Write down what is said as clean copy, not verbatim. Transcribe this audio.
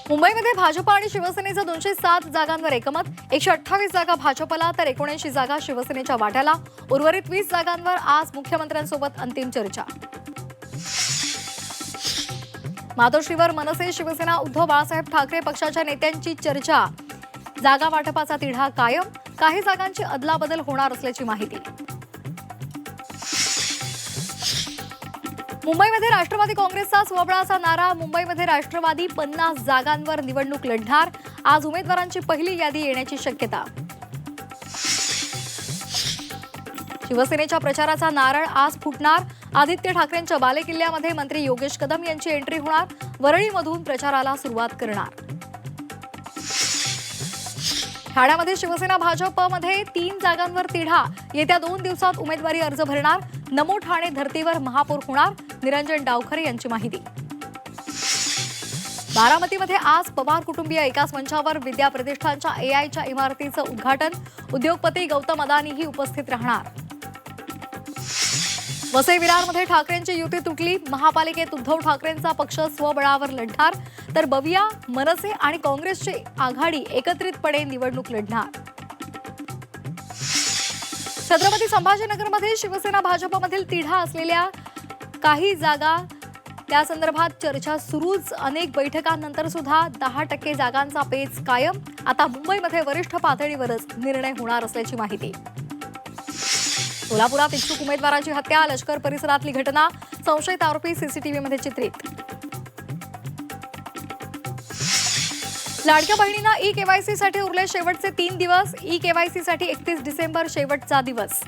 मुंबईमध्ये भाजप आणि शिवसेनेचं 207 जागांवर एकमत. 128 जागा भाजपला तर 79 जागा शिवसेनेच्या वाट्याला. उर्वरित 20 जागांवर आज मुख्यमंत्र्यांसोबत अंतिम चर्चा. मातोश्रीवर मनसे शिवसेना उद्धव बाळासाहेब ठाकरे पक्षाच्या नेत्यांची चर्चा. जागा वाटपाचा तिढा कायम. काही जागांची अदलाबदल होणार असल्याची माहिती. मुंबईमध्ये राष्ट्रवादी काँग्रेसचा स्वबळाचा नारा. मुंबईमध्ये राष्ट्रवादी 50 जागांवर निवडणूक लढणार. आज उमेदवारांची पहिली यादी येण्याची शक्यता. शिवसेनेच्या प्रचाराचा नारळ आज फुटणार. आदित्य ठाकरेंच्या बालेकिल्ल्यामध्ये मंत्री योगेश कदम यांची एंट्री होणार. वरळीमधून प्रचाराला सुरुवात करणार. ठाण्यामध्ये शिवसेना भाजपमध्ये 3 जागांवर तिढा. येत्या 2 दिवसात उमेदवारी अर्ज भरणार. नमो ठाणे धर्तीवर महापौर होणार. निरंजन डावखरे यांची माहिती. बारामतीमध्ये आज पवार कुटुंबीय एकाच मंचावर विद्या प्रतिष्ठानच्या एआयच्या इमारतीचं उद्घाटन. उद्योगपती गौतम अदानीही उपस्थित राहणार. वसई विरारमध्ये ठाकरेंची युती तुटली. महापालिकेत उद्धव ठाकरेंचा पक्ष स्वबळावर लढणार तर बविया, मनसे आणि काँग्रेसची आघाडी एकत्रितपणे निवडणूक लढणार. छत्रपती संभाजीनगरमध्ये शिवसेना भाजपमधील तिढा असलेल्या काही जागा त्या संदर्भात चर्चा सुरूच. अनेक बैठकांनंतर सुद्धा 10% जागांचा पेच कायम. आता मुंबईमध्ये वरिष्ठ पातळीवरच निर्णय होणार असल्याची माहिती. सोलापुरात इच्छुक उमेदवाराची हत्या. लष्कर परिसरातली घटना. संशयित आरोपी सीसीटीव्हीमध्ये चित्रित. लाडक्या बहिणींना ई-केवायसी साठी उरले शेवटचे 3 दिवस. ई-केवायसी साठी 31 डिसेंबर शेवटचा दिवस.